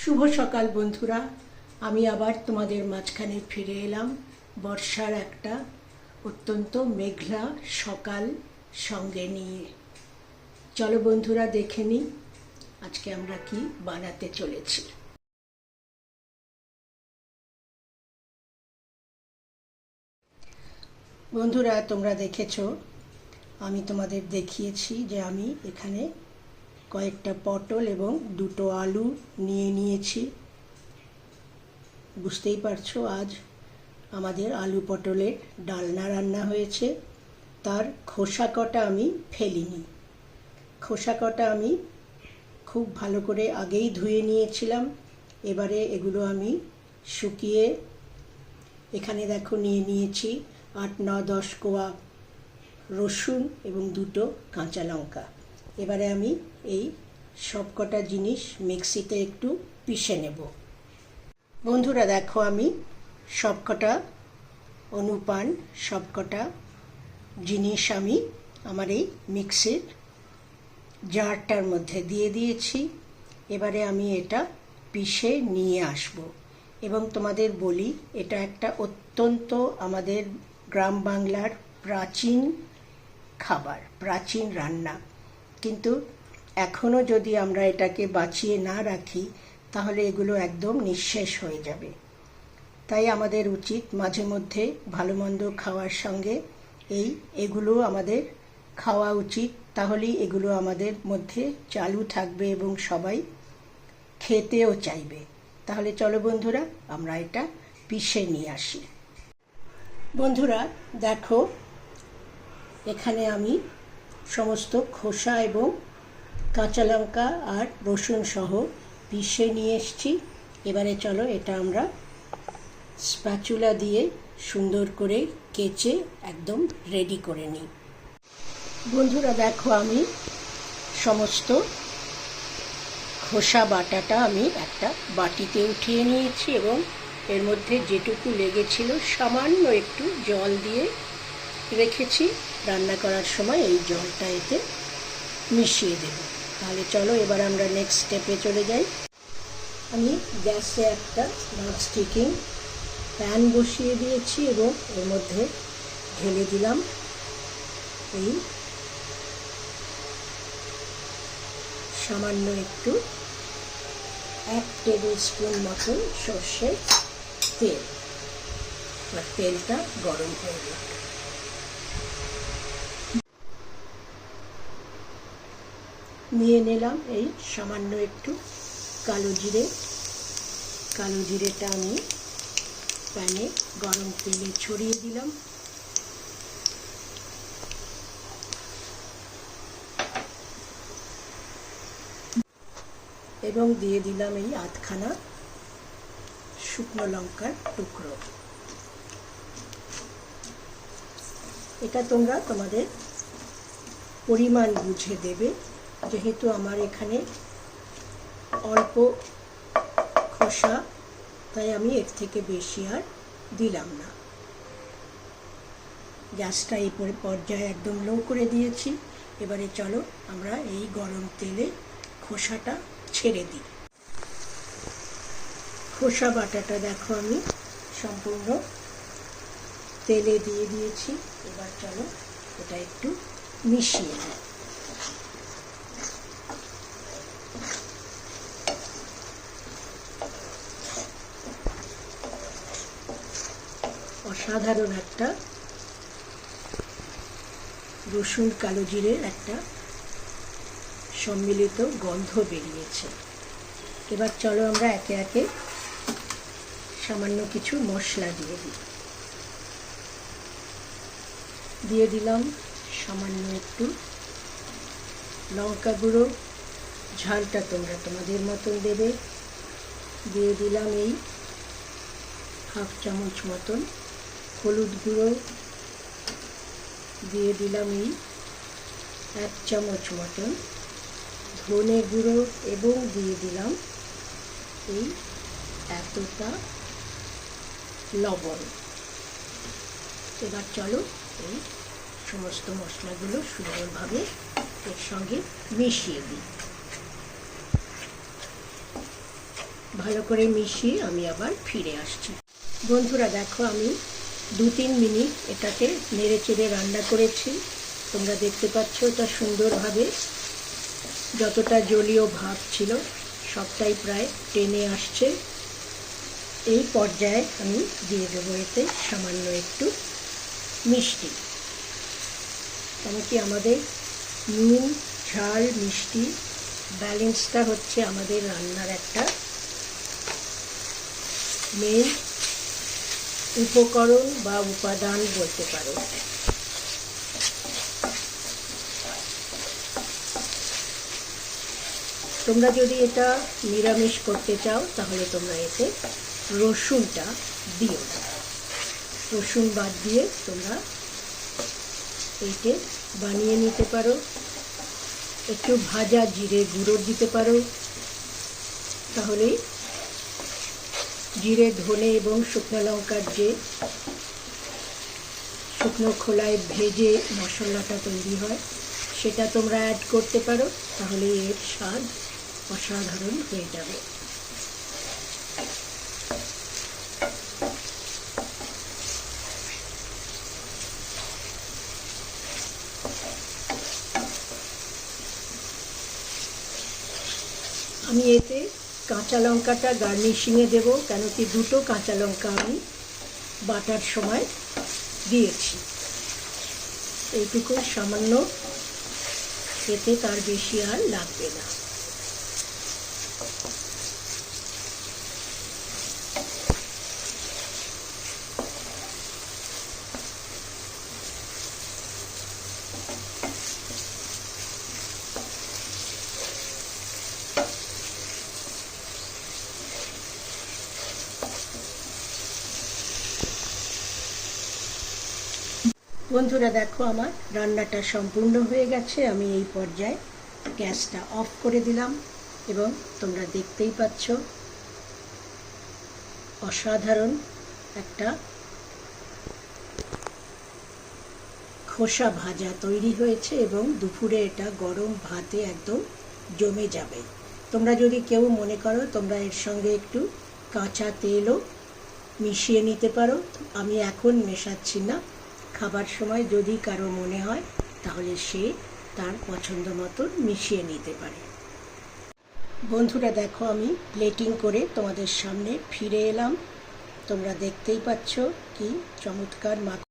শুভ সকাল বন্ধুরা, আমি আবার তোমাদের মাঝখানে ফিরে এলাম বর্ষার একটা অত্যন্ত মেঘলা সকাল সঙ্গে নিয়ে। চলো বন্ধুরা দেখে নিই আজকে আমরা কি বানাতে চলেছি। বন্ধুরা তোমরা দেখেছো, আমি তোমাদের দেখিয়েছি যে আমি এখানে কয়েকটা পটল এবং দুটো আলু নিয়ে নিয়েছি। বুঝতেই পারছো আজ আমাদের আলু পটলের ডালনা রান্না হয়েছে। তার খোসা কটা আমি ফেলিনি, খোসা কটা আমি খুব ভালো করে আগেই ধুয়ে নিয়েছিলাম। এবারে এগুলো আমি শুকিয়ে এখানে দেখো নিয়ে নিয়েছি 8-9-10 কোয়া রসুন এবং দুটো কাঁচা লঙ্কা। এবারে আমি এই সবকটা জিনিস মিক্সিতে একটু পিষে নেব। বন্ধুরা দেখো, আমি সবকটা অনুপান সবকটা জিনিস আমি আমার এই মিক্সির জারটার মধ্যে দিয়ে দিয়েছি। এবারে আমি এটা পিষে নিয়ে আসব এবং তোমাদের বলি, এটা একটা অত্যন্ত আমাদের গ্রাম বাংলার প্রাচীন খাবার, প্রাচীন রান্না। কিন্তু এখনও যদি আমরা এটাকে বাঁচিয়ে না রাখি তাহলে এগুলো একদম নিঃশেষ হয়ে যাবে। তাই আমাদের উচিত মাঝে মধ্যে ভালো মন্দ খাওয়ার সঙ্গে এগুলো আমাদের খাওয়া উচিত। তাহলেই এগুলো আমাদের মধ্যে চালু থাকবে এবং সবাই খেতেও চাইবে। তাহলে চলো বন্ধুরা আমরা এটা পিষে নিয়ে আসি। বন্ধুরা দেখো, এখানে আমি সমস্ত খোসা এবং কাঁচা লঙ্কা আর রসুন সহ পিষে নিয়ে এসেছি। এবারে চলো এটা আমরা স্প্যাচুলা দিয়ে সুন্দর করে কেচে একদম রেডি করে নিই। বন্ধুরা দেখো, আমি সমস্ত খোসা বাটাটা আমি একটা বাটিতে উঠিয়ে নিয়েছি এবং এর মধ্যে যেটুকু লেগেছিল সামান্য একটু জল দিয়ে রেখেছি। রান্না করার সময় এই জলটা এতে মিশিয়ে দেব। তাহলে চলো এবার আমরা নেক্সট স্টেপে চলে যাই। আমি গ্যাসে একটা নন স্টিকিং প্যান বসিয়ে দিয়েছি এবং এর মধ্যে ঢেলে দিলাম এই সামান্য একটু 1 টেবিল স্পুন মতন সর্ষের তেল। আর তেলটা গরম হয়ে গেল। নিয়ে নিলাম এই সামান্য একটু কালো জিরে। কালো জিরেটা আমি প্যানে গরম তেলে ছড়িয়ে দিলাম। এবং দিয়ে দিলাম এই 8খানা শুকনো লঙ্কার টুকরো। এটা তোমরা তোমাদের পরিমাণ বুঝে দেবে, যেহেতু আমার এখানে অল্প খোসা, তাই আমি এর থেকে বেশি আর দিলাম না। গ্যাসটা এই পর্যায়ে একদম লো করে দিয়েছি। এবারে চলো আমরা এই গরম তেলে খোসাটা ছেড়ে দিই। খোসা বাটাটা দেখো আমি সম্পূর্ণ তেলে দিয়ে দিয়েছি। এবার চলো এটা একটু মিশিয়ে দিই। অসাধারণ একটা রসুন কালো জিরের একটা সম্মিলিত গন্ধ বেরিয়েছে। এবার চলো আমরা একে একে সামান্য কিছু মশলা দিয়ে দিই। দিয়ে দিলাম সামান্য একটু লঙ্কা গুঁড়ো, ঝালটা তোমরা তোমাদের মতন দেবে। দিয়ে দিলাম এই 1/2 চামচ মতন হলুদ গুঁড়ো। দিয়ে দিলাম এই 1 চামচ মতন ধনে গুঁড়ো এবং দিয়ে দিলাম এই এতটা লবণ। এবার চলো এই সমস্ত মশলাগুলো সুন্দরভাবে এর সঙ্গে মিশিয়ে দিই। ভালো করে মিশিয়ে আমি আবার ফিরে আসছি। বন্ধুরা দেখো, আমি 2-3 মিনিট এটাকে নেড়ে চেড়ে রান্না করেছি। তোমরা দেখতে পাচ্ছ এটা সুন্দরভাবে যতটা জলীয় ভাব ছিল সবটাই প্রায় টেনে আসছে। এই পর্যায়ে আমি দিয়ে দেবো এতে সামান্য একটু মিষ্টি। কেন কি আমাদের নুন, ঝাল, মিষ্টি ব্যালেন্সটা হচ্ছে আমাদের রান্নার একটা মেন উপকরণ বা উপাদান বলতে পারো। তোমরা যদি এটা নিরামিষ করতে চাও তাহলে তোমরা এতে রসুনটা দিও না। রসুন বাদ দিয়ে তোমরা এইটে বানিয়ে নিতে পারো। একটু ভাজা জিরে গুঁড়ো দিতে পারো, তাহলে জিরে, ধনে এবং শুকনো লঙ্কার যে শুকনো খোলায় ভেজে মশলাটা তৈরি হয় সেটা তোমরা অ্যাড করতে পারো, তাহলে এর স্বাদ অসাধারণ হয়ে যাবে। আমি এতে কাঁচা লঙ্কাটা গার্নিশিংয়ে দেব, কেন কি 2টো কাঁচা লঙ্কা আমি বাটার সময় দিয়েছি। এইটুকু সামান্য, এতে তার বেশি আর লাগবে না। বন্ধুরা দেখো, আমার রান্নাটা সম্পূর্ণ হয়ে গেছে। আমি এই পর্যায়ে গ্যাসটা অফ করে দিলাম এবং তোমরা দেখতেই পাচ্ছ অসাধারণ একটা খোসা ভাজা তৈরি হয়েছে এবং দুপুরে এটা গরম ভাতে একদম জমে যাবে। তোমরা যদি কেউ মনে করো তোমরা এর সঙ্গে একটু কাঁচা তেলও মিশিয়ে নিতে পারো। আমি এখন মেশাচ্ছি না, খাবার সময় যদি কারো মনে হয় তাহলে সে তার পছন্দ মতন মিশিয়ে নিতে পারে। বন্ধুরা দেখো, আমি প্লেটিং করে তোমাদের সামনে ফিরে এলাম। তোমরা দেখতেই পাচ্ছ কি চমৎকার